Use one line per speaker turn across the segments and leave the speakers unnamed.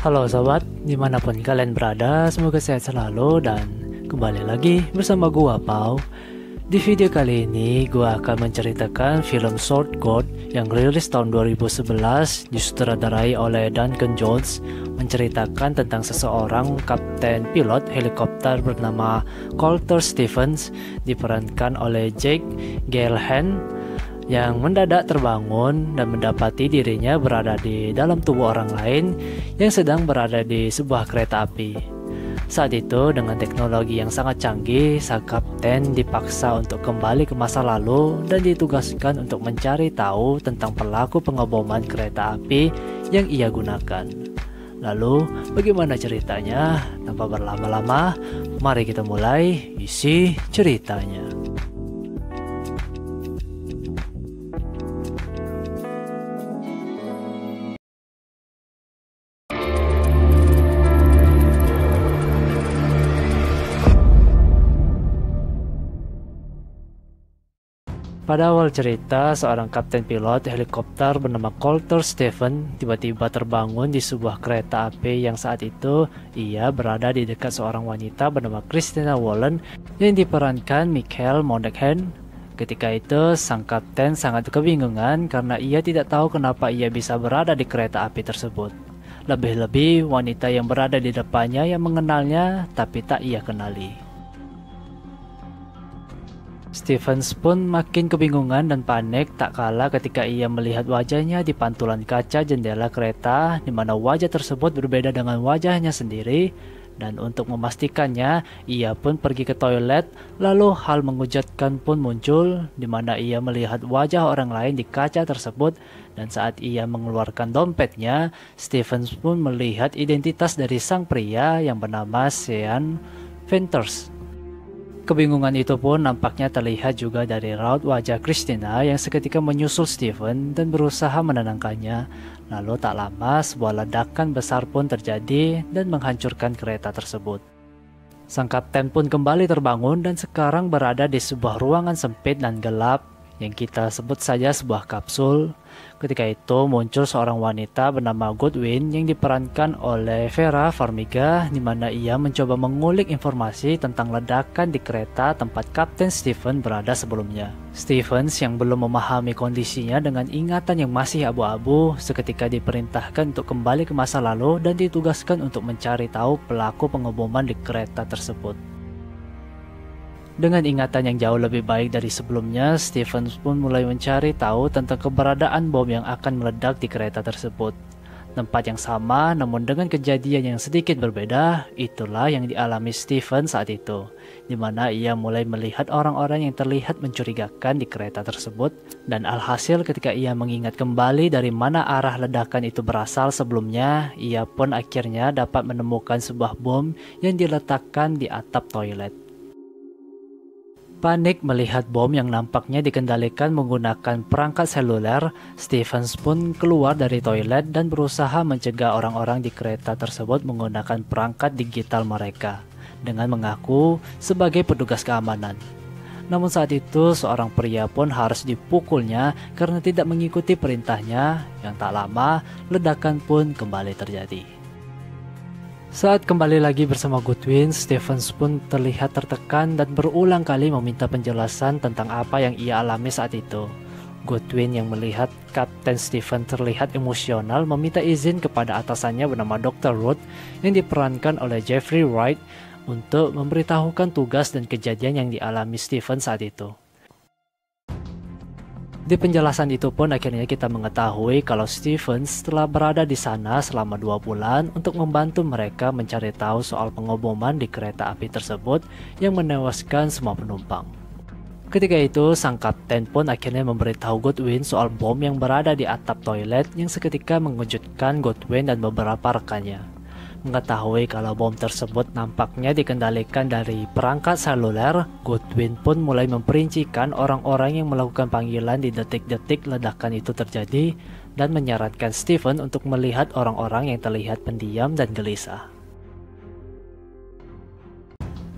Halo sobat, dimanapun kalian berada, semoga sehat selalu dan kembali lagi bersama gua Pau. Di video kali ini gua akan menceritakan film Short God yang rilis tahun 2011 disutradarai oleh Duncan Jones, menceritakan tentang seseorang kapten pilot helikopter bernama Colter Stevens diperankan oleh Jake Gyllenhaal yang mendadak terbangun dan mendapati dirinya berada di dalam tubuh orang lain yang sedang berada di sebuah kereta api. Saat itu dengan teknologi yang sangat canggih, sang kapten dipaksa untuk kembali ke masa lalu dan ditugaskan untuk mencari tahu tentang pelaku pengeboman kereta api yang ia gunakan. Lalu bagaimana ceritanya? Tanpa berlama-lama, mari kita mulai isi ceritanya. Pada awal cerita, seorang kapten pilot helikopter bernama Colter Stevens tiba-tiba terbangun di sebuah kereta api yang saat itu ia berada di dekat seorang wanita bernama Christina Wallen yang diperankan Michael Monaghan. Ketika itu, sang kapten sangat kebingungan karena ia tidak tahu kenapa ia bisa berada di kereta api tersebut. Lebih-lebih wanita yang berada di depannya yang mengenalnya tapi tak ia kenali. Stevens pun makin kebingungan dan panik tak kalah ketika ia melihat wajahnya di pantulan kaca jendela kereta di mana wajah tersebut berbeda dengan wajahnya sendiri, dan untuk memastikannya ia pun pergi ke toilet. Lalu hal mengejutkan pun muncul di mana ia melihat wajah orang lain di kaca tersebut, dan saat ia mengeluarkan dompetnya, Stevens pun melihat identitas dari sang pria yang bernama Sean Winters. Kebingungan itu pun nampaknya terlihat juga dari raut wajah Christina yang seketika menyusul Steven dan berusaha menenangkannya. Lalu tak lama sebuah ledakan besar pun terjadi dan menghancurkan kereta tersebut. Sang kapten pun kembali terbangun dan sekarang berada di sebuah ruangan sempit dan gelap yang kita sebut saja sebuah kapsul. Ketika itu muncul seorang wanita bernama Goodwin yang diperankan oleh Vera Farmiga, di mana ia mencoba mengulik informasi tentang ledakan di kereta tempat Kapten Stevens berada sebelumnya. Stevens yang belum memahami kondisinya dengan ingatan yang masih abu-abu seketika diperintahkan untuk kembali ke masa lalu dan ditugaskan untuk mencari tahu pelaku pengeboman di kereta tersebut. Dengan ingatan yang jauh lebih baik dari sebelumnya, Stevens pun mulai mencari tahu tentang keberadaan bom yang akan meledak di kereta tersebut. Tempat yang sama namun dengan kejadian yang sedikit berbeda, itulah yang dialami Stevens saat itu, di mana ia mulai melihat orang-orang yang terlihat mencurigakan di kereta tersebut, dan alhasil ketika ia mengingat kembali dari mana arah ledakan itu berasal sebelumnya, ia pun akhirnya dapat menemukan sebuah bom yang diletakkan di atap toilet. Panik melihat bom yang nampaknya dikendalikan menggunakan perangkat seluler, Stevens pun keluar dari toilet dan berusaha mencegah orang-orang di kereta tersebut menggunakan perangkat digital mereka dengan mengaku sebagai petugas keamanan. Namun saat itu seorang pria pun harus dipukulnya karena tidak mengikuti perintahnya. Yang tak lama, ledakan pun kembali terjadi. Saat kembali lagi bersama Goodwin, Stevens pun terlihat tertekan dan berulang kali meminta penjelasan tentang apa yang ia alami saat itu. Goodwin yang melihat Kapten Stevens terlihat emosional meminta izin kepada atasannya bernama Dr. Ruth yang diperankan oleh Jeffrey Wright untuk memberitahukan tugas dan kejadian yang dialami Stevens saat itu. Di penjelasan itu pun akhirnya kita mengetahui kalau Stevens telah berada di sana selama 2 bulan untuk membantu mereka mencari tahu soal pengeboman di kereta api tersebut yang menewaskan semua penumpang. Ketika itu sang kapten pun akhirnya memberitahu Goodwin soal bom yang berada di atap toilet yang seketika mengejutkan Goodwin dan beberapa rekannya. Mengetahui kalau bom tersebut nampaknya dikendalikan dari perangkat seluler, Goodwin pun mulai memperincikan orang-orang yang melakukan panggilan di detik-detik ledakan itu terjadi dan menyarankan Steven untuk melihat orang-orang yang terlihat pendiam dan gelisah.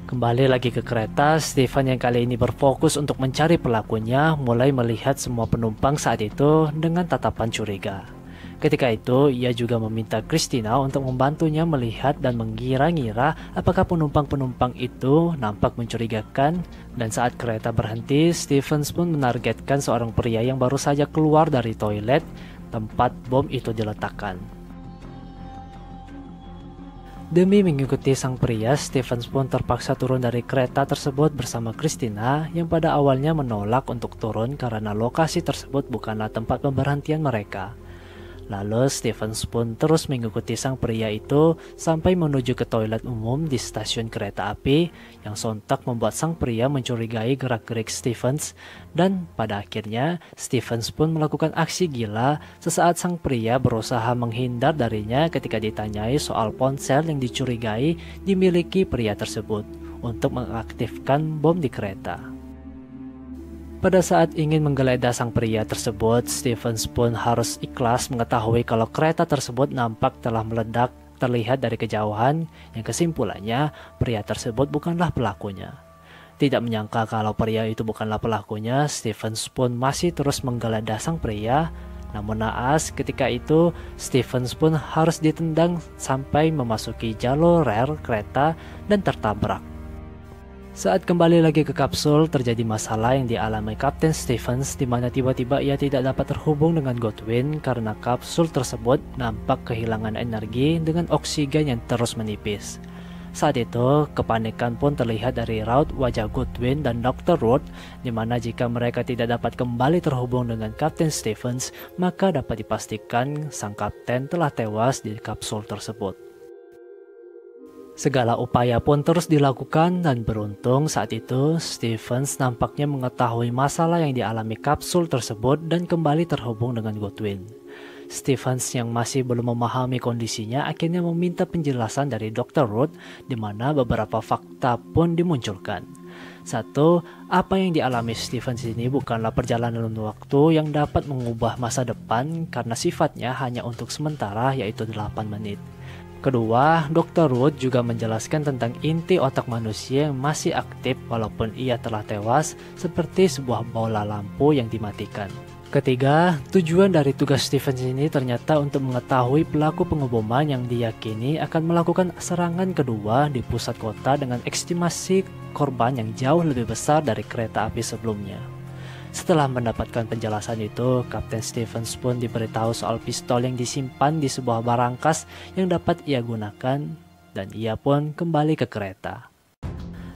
Kembali lagi ke kereta, Steven yang kali ini berfokus untuk mencari pelakunya mulai melihat semua penumpang saat itu dengan tatapan curiga. Ketika itu, ia juga meminta Christina untuk membantunya melihat dan mengira-ngira apakah penumpang-penumpang itu nampak mencurigakan. Dan saat kereta berhenti, Stevens pun menargetkan seorang pria yang baru saja keluar dari toilet tempat bom itu diletakkan. Demi mengikuti sang pria, Stevens pun terpaksa turun dari kereta tersebut bersama Christina yang pada awalnya menolak untuk turun karena lokasi tersebut bukanlah tempat pemberhentian mereka. Lalu Stevens pun terus mengikuti sang pria itu sampai menuju ke toilet umum di stasiun kereta api yang sontak membuat sang pria mencurigai gerak-gerik Stevens, dan pada akhirnya Stevens pun melakukan aksi gila sesaat sang pria berusaha menghindar darinya ketika ditanyai soal ponsel yang dicurigai dimiliki pria tersebut untuk mengaktifkan bom di kereta. Pada saat ingin menggeledah sang pria tersebut, Stevens pun harus ikhlas mengetahui kalau kereta tersebut nampak telah meledak terlihat dari kejauhan, yang kesimpulannya pria tersebut bukanlah pelakunya. Tidak menyangka kalau pria itu bukanlah pelakunya, Stevens pun masih terus menggeledah sang pria. Namun naas, ketika itu Stevens pun harus ditendang sampai memasuki jalur rel kereta dan tertabrak. Saat kembali lagi ke kapsul, terjadi masalah yang dialami Kapten Stevens di mana tiba-tiba ia tidak dapat terhubung dengan Godwin karena kapsul tersebut nampak kehilangan energi dengan oksigen yang terus menipis. Saat itu, kepanikan pun terlihat dari raut wajah Godwin dan Dr. Root, di mana jika mereka tidak dapat kembali terhubung dengan Kapten Stevens, maka dapat dipastikan sang kapten telah tewas di kapsul tersebut. Segala upaya pun terus dilakukan dan beruntung saat itu Stevens nampaknya mengetahui masalah yang dialami kapsul tersebut dan kembali terhubung dengan Godwin. Stevens yang masih belum memahami kondisinya akhirnya meminta penjelasan dari Dr. Root, di mana beberapa fakta pun dimunculkan. Satu, apa yang dialami Stevens ini bukanlah perjalanan waktu yang dapat mengubah masa depan karena sifatnya hanya untuk sementara, yaitu 8 menit. Kedua, Dr. Root juga menjelaskan tentang inti otak manusia yang masih aktif walaupun ia telah tewas, seperti sebuah bola lampu yang dimatikan. Ketiga, tujuan dari tugas Stevens ini ternyata untuk mengetahui pelaku pengeboman yang diyakini akan melakukan serangan kedua di pusat kota dengan estimasi korban yang jauh lebih besar dari kereta api sebelumnya. Setelah mendapatkan penjelasan itu, Kapten Stevens pun diberitahu soal pistol yang disimpan di sebuah barangkas yang dapat ia gunakan, dan ia pun kembali ke kereta.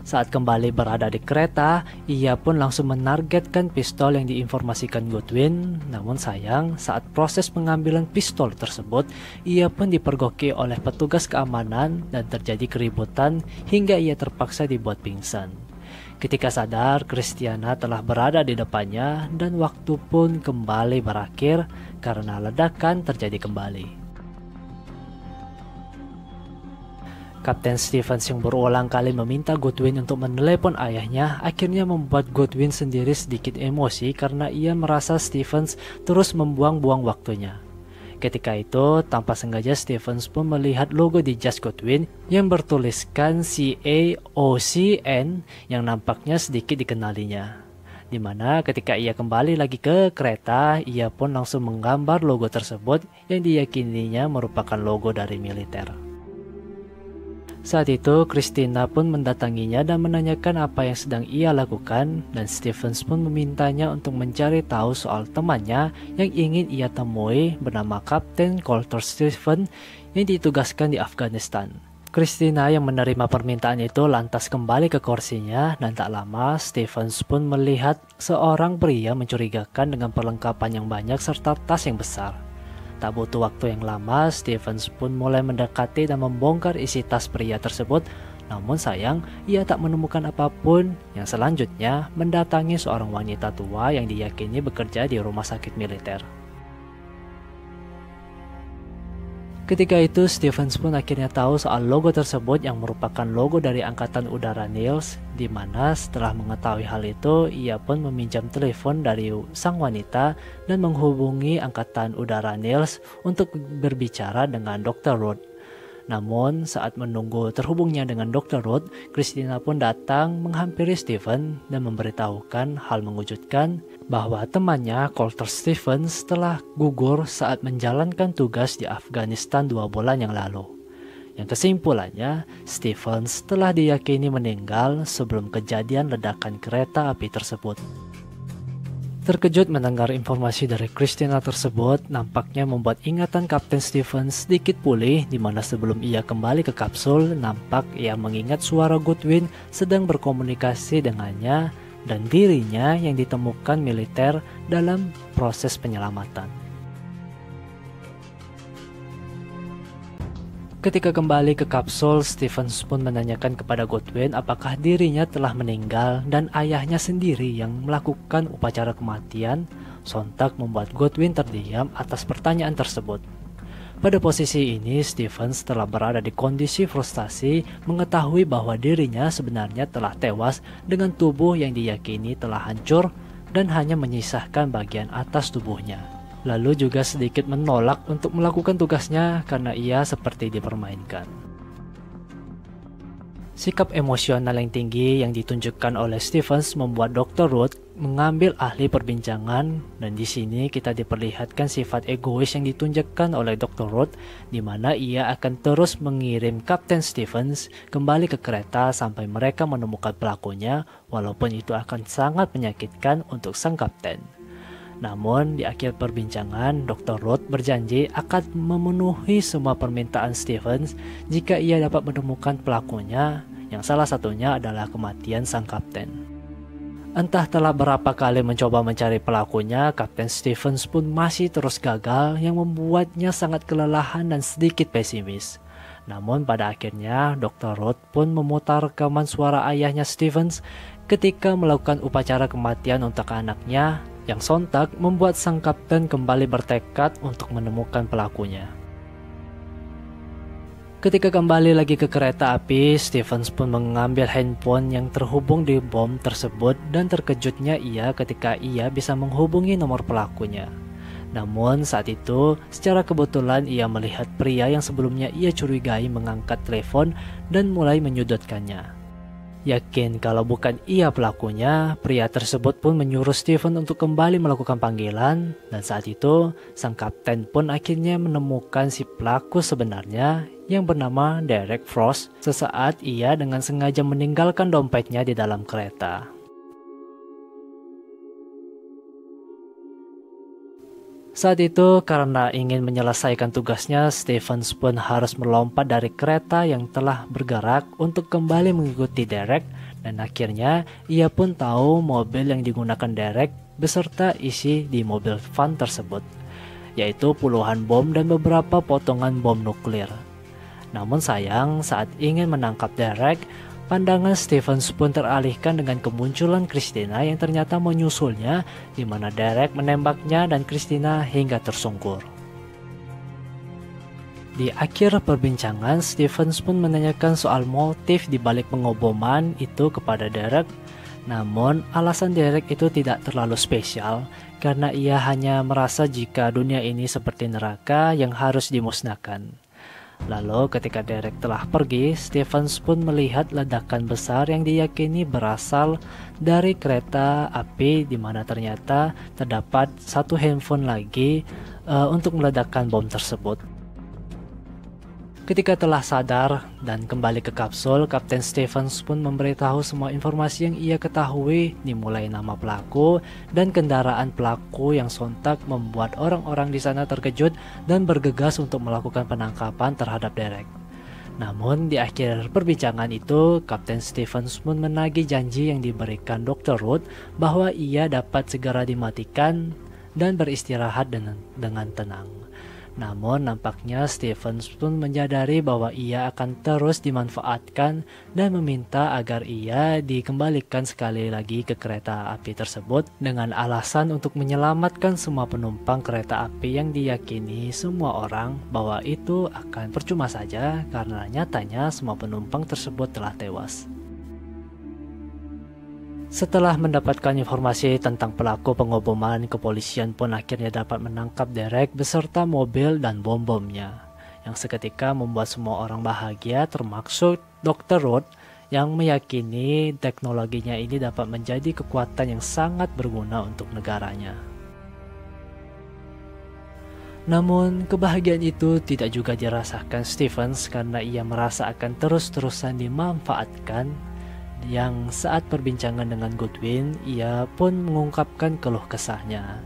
Saat kembali berada di kereta, ia pun langsung menargetkan pistol yang diinformasikan Godwin. Namun sayang, saat proses pengambilan pistol tersebut, ia pun dipergoki oleh petugas keamanan dan terjadi keributan hingga ia terpaksa dibuat pingsan. Ketika sadar, Christina telah berada di depannya dan waktu pun kembali berakhir karena ledakan terjadi kembali. Kapten Stevens yang berulang kali meminta Godwin untuk menelepon ayahnya akhirnya membuat Godwin sendiri sedikit emosi karena ia merasa Stevens terus membuang-buang waktunya. Ketika itu, tanpa sengaja Stevens pun melihat logo di jas Godwin yang bertuliskan CAOCN yang nampaknya sedikit dikenalinya. Dimana ketika ia kembali lagi ke kereta, ia pun langsung menggambar logo tersebut yang diyakininya merupakan logo dari militer. Saat itu, Christina pun mendatanginya dan menanyakan apa yang sedang ia lakukan, dan Stevens pun memintanya untuk mencari tahu soal temannya yang ingin ia temui bernama Kapten Colter Stevens yang ditugaskan di Afghanistan. Christina yang menerima permintaan itu lantas kembali ke kursinya, dan tak lama Stevens pun melihat seorang pria mencurigakan dengan perlengkapan yang banyak serta tas yang besar. Tak butuh waktu yang lama, Stevens pun mulai mendekati dan membongkar isi tas pria tersebut. Namun sayang, ia tak menemukan apapun, yang selanjutnya mendatangi seorang wanita tua yang diyakini bekerja di rumah sakit militer. Ketika itu, Stevens pun akhirnya tahu soal logo tersebut yang merupakan logo dari Angkatan Udara Niels, di mana setelah mengetahui hal itu, ia pun meminjam telepon dari sang wanita dan menghubungi Angkatan Udara Niels untuk berbicara dengan Dr. Root. Namun, saat menunggu terhubungnya dengan Dr. Ruth, Christina pun datang menghampiri Stephen dan memberitahukan hal mengejutkan bahwa temannya, Colter Stevens, telah gugur saat menjalankan tugas di Afghanistan 2 bulan yang lalu. Yang kesimpulannya, Stevens telah diyakini meninggal sebelum kejadian ledakan kereta api tersebut. Terkejut mendengar informasi dari Christina tersebut, nampaknya membuat ingatan Kapten Stevens sedikit pulih, di mana sebelum ia kembali ke kapsul, nampak ia mengingat suara Goodwin sedang berkomunikasi dengannya dan dirinya yang ditemukan militer dalam proses penyelamatan. Ketika kembali ke kapsul, Stevens pun menanyakan kepada Goodwin apakah dirinya telah meninggal dan ayahnya sendiri yang melakukan upacara kematian. Sontak membuat Goodwin terdiam atas pertanyaan tersebut. Pada posisi ini, Stevens telah berada di kondisi frustasi mengetahui bahwa dirinya sebenarnya telah tewas dengan tubuh yang diyakini telah hancur dan hanya menyisahkan bagian atas tubuhnya. Lalu juga sedikit menolak untuk melakukan tugasnya karena ia seperti dipermainkan. Sikap emosional yang tinggi yang ditunjukkan oleh Stevens membuat Dr. Ruth mengambil ahli perbincangan, dan di sini kita diperlihatkan sifat egois yang ditunjukkan oleh Dr. Ruth, di mana ia akan terus mengirim Kapten Stevens kembali ke kereta sampai mereka menemukan pelakunya, walaupun itu akan sangat menyakitkan untuk sang kapten. Namun, di akhir perbincangan, Dr. Ruth berjanji akan memenuhi semua permintaan Stevens jika ia dapat menemukan pelakunya, yang salah satunya adalah kematian sang kapten. Entah telah berapa kali mencoba mencari pelakunya, Kapten Stevens pun masih terus gagal, yang membuatnya sangat kelelahan dan sedikit pesimis. Namun pada akhirnya, Dr. Ruth pun memutar rekaman suara ayahnya Stevens ketika melakukan upacara kematian untuk anaknya, yang sontak membuat sang kapten kembali bertekad untuk menemukan pelakunya. Ketika kembali lagi ke kereta api, Stevens pun mengambil handphone yang terhubung di bom tersebut, dan terkejutnya ia ketika ia bisa menghubungi nomor pelakunya. Namun saat itu, secara kebetulan ia melihat pria yang sebelumnya ia curigai mengangkat telepon dan mulai menyudutkannya. Yakin kalau bukan ia pelakunya, pria tersebut pun menyuruh Stephen untuk kembali melakukan panggilan, dan saat itu sang kapten pun akhirnya menemukan si pelaku sebenarnya yang bernama Derek Frost sesaat ia dengan sengaja meninggalkan dompetnya di dalam kereta. Saat itu, karena ingin menyelesaikan tugasnya, Stevens pun harus melompat dari kereta yang telah bergerak untuk kembali mengikuti Derek, dan akhirnya ia pun tahu mobil yang digunakan Derek beserta isi di mobil van tersebut, yaitu puluhan bom dan beberapa potongan bom nuklir. Namun sayang, saat ingin menangkap Derek, pandangan Stevens pun teralihkan dengan kemunculan Christina yang ternyata menyusulnya, di mana Derek menembaknya dan Christina hingga tersungkur. Di akhir perbincangan, Stevens pun menanyakan soal motif di balik pengoboman itu kepada Derek. Namun, alasan Derek itu tidak terlalu spesial karena ia hanya merasa jika dunia ini seperti neraka yang harus dimusnahkan. Lalu ketika Derek telah pergi, Stevens pun melihat ledakan besar yang diyakini berasal dari kereta api, di mana ternyata terdapat satu handphone lagi untuk meledakkan bom tersebut. Ketika telah sadar dan kembali ke kapsul, Kapten Stevens pun memberitahu semua informasi yang ia ketahui, dimulai nama pelaku dan kendaraan pelaku, yang sontak membuat orang-orang di sana terkejut dan bergegas untuk melakukan penangkapan terhadap Derek. Namun di akhir perbincangan itu, Kapten Stevens pun menagih janji yang diberikan Dr. Ruth bahwa ia dapat segera dimatikan dan beristirahat dengan tenang. Namun nampaknya Stevens pun menyadari bahwa ia akan terus dimanfaatkan dan meminta agar ia dikembalikan sekali lagi ke kereta api tersebut dengan alasan untuk menyelamatkan semua penumpang kereta api yang diyakini semua orang bahwa itu akan percuma saja karena nyatanya semua penumpang tersebut telah tewas. Setelah mendapatkan informasi tentang pelaku pengoboman, kepolisian pun akhirnya dapat menangkap Derek beserta mobil dan bom-bomnya. yang seketika membuat semua orang bahagia, termasuk Dr. Root yang meyakini teknologinya ini dapat menjadi kekuatan yang sangat berguna untuk negaranya. Namun, kebahagiaan itu tidak juga dirasakan Stephens karena ia merasa akan terus-terusan dimanfaatkan. Yang saat perbincangan dengan Goodwin, ia pun mengungkapkan keluh kesahnya.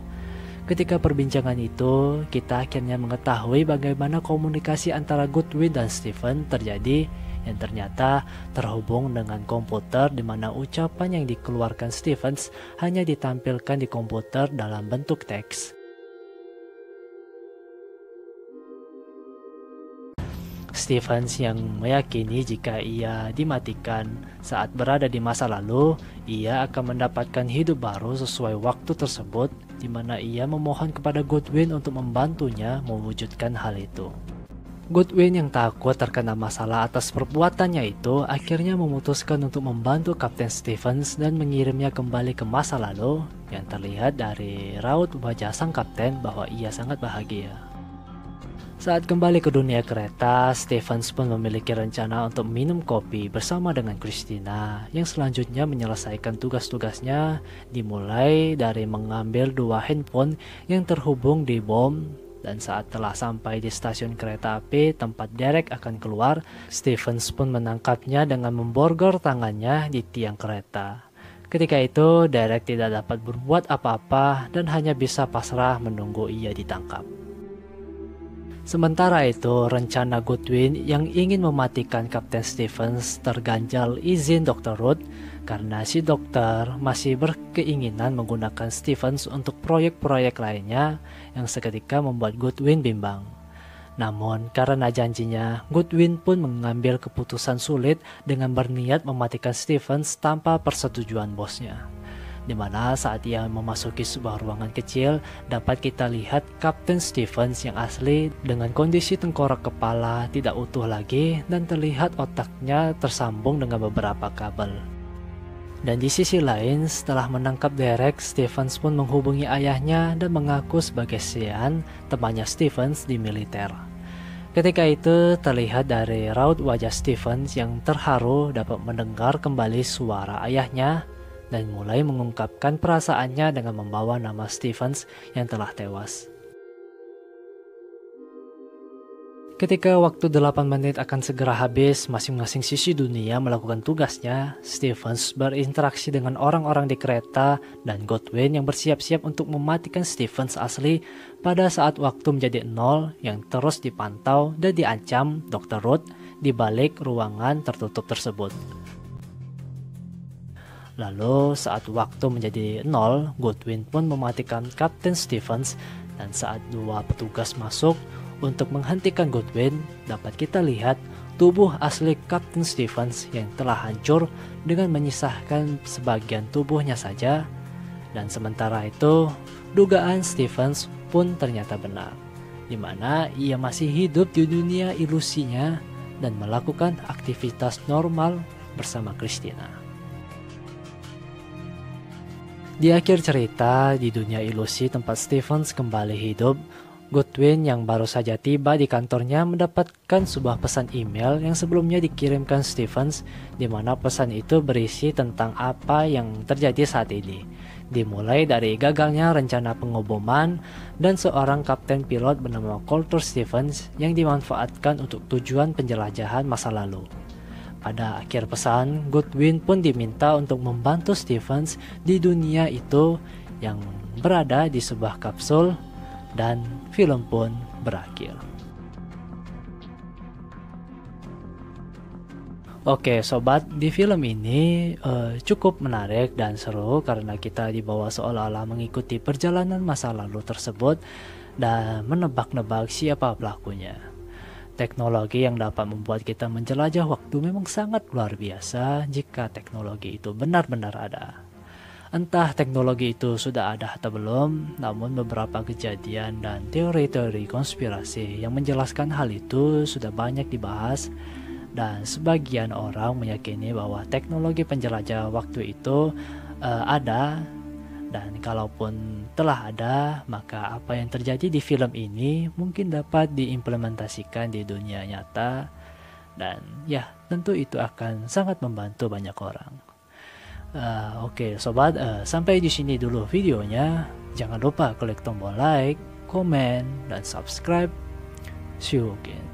Ketika perbincangan itu, kita akhirnya mengetahui bagaimana komunikasi antara Goodwin dan Stephen terjadi yang ternyata terhubung dengan komputer, di mana ucapan yang dikeluarkan Stephens hanya ditampilkan di komputer dalam bentuk teks. Stephens yang meyakini jika ia dimatikan saat berada di masa lalu, ia akan mendapatkan hidup baru sesuai waktu tersebut, di mana ia memohon kepada Goodwin untuk membantunya mewujudkan hal itu. Goodwin yang takut terkena masalah atas perbuatannya itu akhirnya memutuskan untuk membantu Kapten Stephens dan mengirimnya kembali ke masa lalu, yang terlihat dari raut wajah sang kapten bahwa ia sangat bahagia. Saat kembali ke dunia kereta, Stephens pun memiliki rencana untuk minum kopi bersama dengan Christina yang selanjutnya menyelesaikan tugas-tugasnya, dimulai dari mengambil 2 handphone yang terhubung di bom. Dan saat telah sampai di stasiun kereta api tempat Derek akan keluar, Stephens pun menangkapnya dengan memborgol tangannya di tiang kereta. Ketika itu, Derek tidak dapat berbuat apa-apa dan hanya bisa pasrah menunggu ia ditangkap. Sementara itu, rencana Goodwin yang ingin mematikan Kapten Stephens terganjal izin Dr. Root karena si dokter masih berkeinginan menggunakan Stephens untuk proyek-proyek lainnya yang seketika membuat Goodwin bimbang. Namun, karena janjinya, Goodwin pun mengambil keputusan sulit dengan berniat mematikan Stephens tanpa persetujuan bosnya. Di mana saat ia memasuki sebuah ruangan kecil, dapat kita lihat Kapten Stephens yang asli dengan kondisi tengkorak kepala tidak utuh lagi dan terlihat otaknya tersambung dengan beberapa kabel. Dan di sisi lain, setelah menangkap Derek, Stephens pun menghubungi ayahnya dan mengaku sebagai Sean, temannya Stephens di militer. Ketika itu terlihat dari raut wajah Stephens yang terharu dapat mendengar kembali suara ayahnya dan mulai mengungkapkan perasaannya dengan membawa nama Stephens yang telah tewas. Ketika waktu 8 menit akan segera habis, masing-masing sisi dunia melakukan tugasnya, Stephens berinteraksi dengan orang-orang di kereta dan Goodwin yang bersiap-siap untuk mematikan Stephens asli pada saat waktu menjadi 0 yang terus dipantau dan diancam Dr. Root di balik ruangan tertutup tersebut. Lalu saat waktu menjadi 0, Goodwin pun mematikan Kapten Stephens dan saat 2 petugas masuk untuk menghentikan Goodwin, dapat kita lihat tubuh asli Kapten Stephens yang telah hancur dengan menyisahkan sebagian tubuhnya saja. Dan sementara itu, dugaan Stephens pun ternyata benar, di mana ia masih hidup di dunia ilusinya dan melakukan aktivitas normal bersama Christina. Di akhir cerita, di dunia ilusi tempat Stephens kembali hidup, Goodwin yang baru saja tiba di kantornya mendapatkan sebuah pesan email yang sebelumnya dikirimkan Stephens, di mana pesan itu berisi tentang apa yang terjadi saat ini. Dimulai dari gagalnya rencana pengoboman dan seorang kapten pilot bernama Colter Stephens yang dimanfaatkan untuk tujuan penjelajahan masa lalu. Pada akhir pesan, Goodwin pun diminta untuk membantu Stephens di dunia itu yang berada di sebuah kapsul, dan film pun berakhir. Oke sobat, di film ini cukup menarik dan seru karena kita dibawa seolah-olah mengikuti perjalanan masa lalu tersebut dan menebak-nebak siapa pelakunya. Teknologi yang dapat membuat kita menjelajah waktu memang sangat luar biasa jika teknologi itu benar-benar ada. Entah teknologi itu sudah ada atau belum, namun beberapa kejadian dan teori-teori konspirasi yang menjelaskan hal itu sudah banyak dibahas, dan sebagian orang meyakini bahwa teknologi penjelajah waktu itu ada Dan kalaupun telah ada, maka apa yang terjadi di film ini mungkin dapat diimplementasikan di dunia nyata. Dan ya, tentu itu akan sangat membantu banyak orang. Oke, sobat, sampai di sini dulu videonya. Jangan lupa klik tombol like, komen, dan subscribe. See you again.